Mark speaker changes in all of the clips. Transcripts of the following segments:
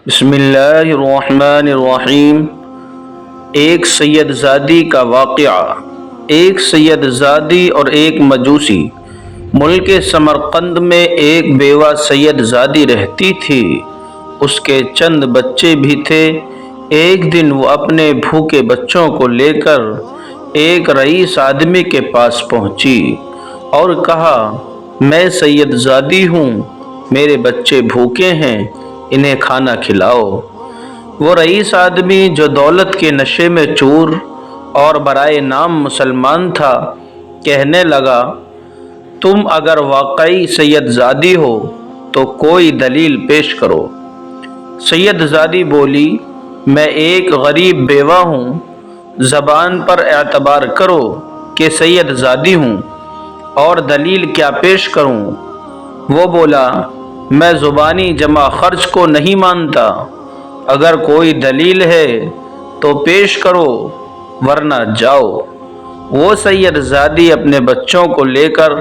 Speaker 1: بسم اللہ الرحمن الرحیم۔ ایک سید زادی کا واقعہ۔ ایک سید زادی اور ایک مجوسی۔ ملک سمرقند میں ایک بیوہ سید زادی رہتی تھی، اس کے چند بچے بھی تھے۔ ایک دن وہ اپنے بھوکے بچوں کو لے کر ایک رئیس آدمی کے پاس پہنچی اور کہا، میں سید زادی ہوں، میرے بچے بھوکے ہیں، انہیں کھانا کھلاؤ۔ وہ رئیس آدمی جو دولت کے نشے میں چور اور برائے نام مسلمان تھا، کہنے لگا، تم اگر واقعی سید زادی ہو تو کوئی دلیل پیش کرو۔ سید زادی بولی، میں ایک غریب بیوہ ہوں، زبان پر اعتبار کرو کہ سید زادی ہوں، اور دلیل کیا پیش کروں؟ وہ بولا، میں زبانی جمع خرچ کو نہیں مانتا، اگر کوئی دلیل ہے تو پیش کرو ورنہ جاؤ۔ وہ سید زادی اپنے بچوں کو لے کر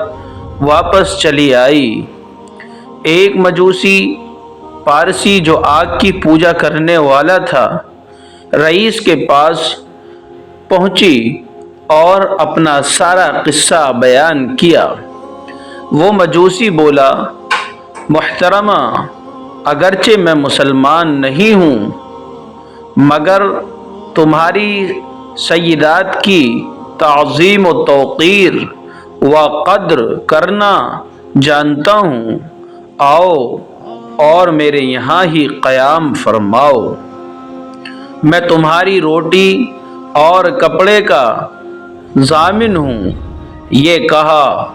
Speaker 1: واپس چلی آئی۔ ایک مجوسی پارسی جو آگ کی پوجا کرنے والا تھا، رئیس کے پاس پہنچی اور اپنا سارا قصہ بیان کیا۔ وہ مجوسی بولا، محترمہ، اگرچہ میں مسلمان نہیں ہوں، مگر تمہاری سیدات کی تعظیم و توقیر و قدر کرنا جانتا ہوں، آؤ اور میرے یہاں ہی قیام فرماؤ، میں تمہاری روٹی اور کپڑے کا ضامن ہوں۔ یہ کہا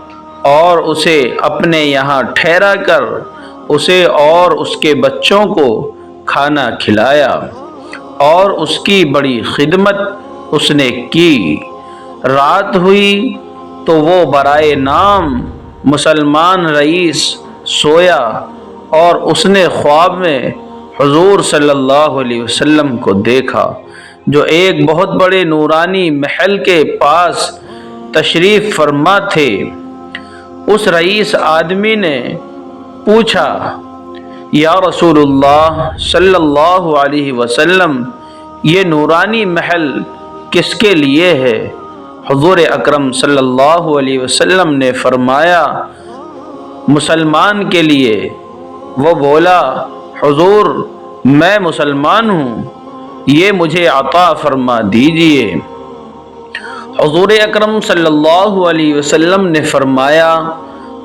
Speaker 1: اور اسے اپنے یہاں ٹھہرا کر اسے اور اس کے بچوں کو کھانا کھلایا، اور اس کی بڑی خدمت اس نے کی۔ رات ہوئی تو وہ برائے نام مسلمان رئیس سویا، اور اس نے خواب میں حضور صلی اللہ علیہ وسلم کو دیکھا، جو ایک بہت بڑے نورانی محل کے پاس تشریف فرما تھے۔ اس رئیس آدمی نے پوچھا، یا رسول اللہ صلی اللہ علیہ وسلم، یہ نورانی محل کس کے لیے ہے؟ حضور اکرم صلی اللہ علیہ وسلم نے فرمایا، مسلمان کے لیے۔ وہ بولا، حضور میں مسلمان ہوں، یہ مجھے عطا فرما دیجئے۔ حضور اکرم صلی اللہ علیہ وسلم نے فرمایا،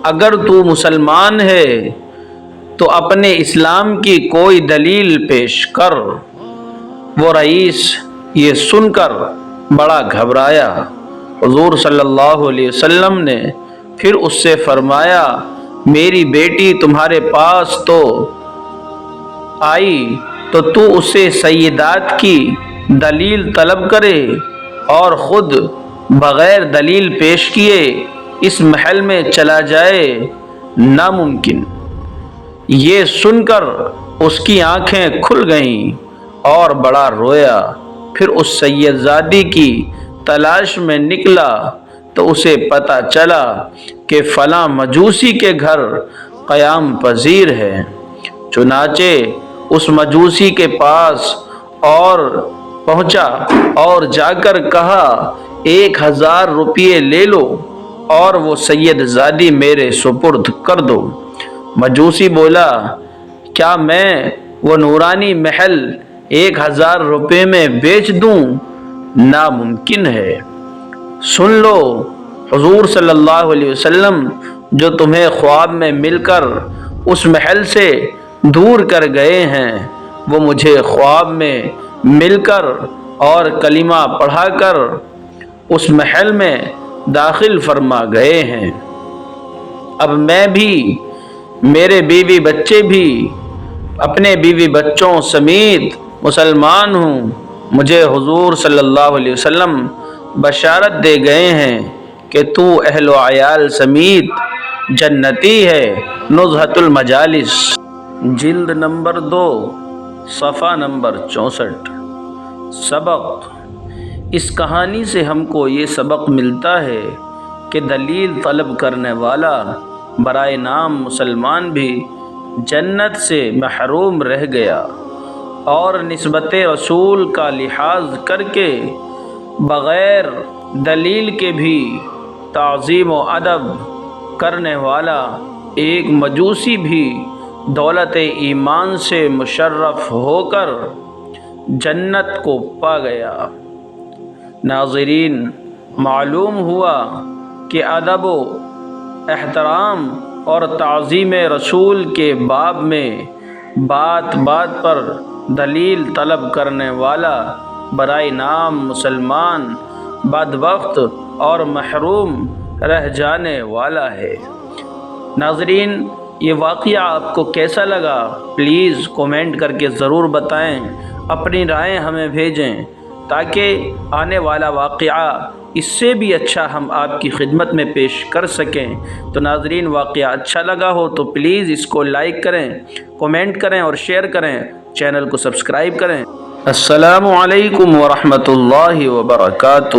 Speaker 1: اگر تو مسلمان ہے تو اپنے اسلام کی کوئی دلیل پیش کر۔ وہ رئیس یہ سن کر بڑا گھبرایا۔ حضور صلی اللہ علیہ وسلم نے پھر اس سے فرمایا، میری بیٹی تمہارے پاس تو آئی تو اسے سیدات کی دلیل طلب کرے، اور خود بغیر دلیل پیش کیے اس محل میں چلا جائے، ناممکن۔ یہ سن کر اس کی آنکھیں کھل گئیں اور بڑا رویا۔ پھر اس سید زادی کی تلاش میں نکلا تو اسے پتہ چلا کہ فلاں مجوسی کے گھر قیام پذیر ہے۔ چنانچہ اس مجوسی کے پاس اور پہنچا اور جا کر کہا، 1000 روپیے لے لو اور وہ سید زادی میرے سپرد کر دو۔ مجوسی بولا، کیا میں وہ نورانی محل 1000 روپے میں بیچ دوں؟ ناممکن ہے۔ سن لو، حضور صلی اللہ علیہ وسلم جو تمہیں خواب میں مل کر اس محل سے دور کر گئے ہیں، وہ مجھے خواب میں مل کر اور کلمہ پڑھا کر اس محل میں داخل فرما گئے ہیں۔ اب میں بھی، میرے بیوی بچے بھی، اپنے بیوی بچوں سمیت مسلمان ہوں۔ مجھے حضور صلی اللہ علیہ وسلم بشارت دے گئے ہیں کہ تو اہل و عیال سمیت جنتی ہے۔ نزہۃ المجالس، جلد نمبر 2، صفحہ نمبر 64۔ سبق۔ اس کہانی سے ہم کو یہ سبق ملتا ہے کہ دلیل طلب کرنے والا برائے نام مسلمان بھی جنت سے محروم رہ گیا، اور نسبت رسول کا لحاظ کر کے بغیر دلیل کے بھی تعظیم و ادب کرنے والا ایک مجوسی بھی دولت ایمان سے مشرف ہو کر جنت کو پا گیا۔ ناظرین، معلوم ہوا کہ ادب و احترام اور تعظیم رسول کے باب میں بات بات پر دلیل طلب کرنے والا برائے نام مسلمان بدبخت اور محروم رہ جانے والا ہے۔ ناظرین، یہ واقعہ آپ کو کیسا لگا پلیز کومنٹ کر کے ضرور بتائیں، اپنی رائے ہمیں بھیجیں تاکہ آنے والا واقعہ اس سے بھی اچھا ہم آپ کی خدمت میں پیش کر سکیں۔ تو ناظرین، واقعہ اچھا لگا ہو تو پلیز اس کو لائک کریں، کومنٹ کریں اور شیئر کریں، چینل کو سبسکرائب کریں۔ السلام علیکم ورحمۃ اللہ وبرکاتہ۔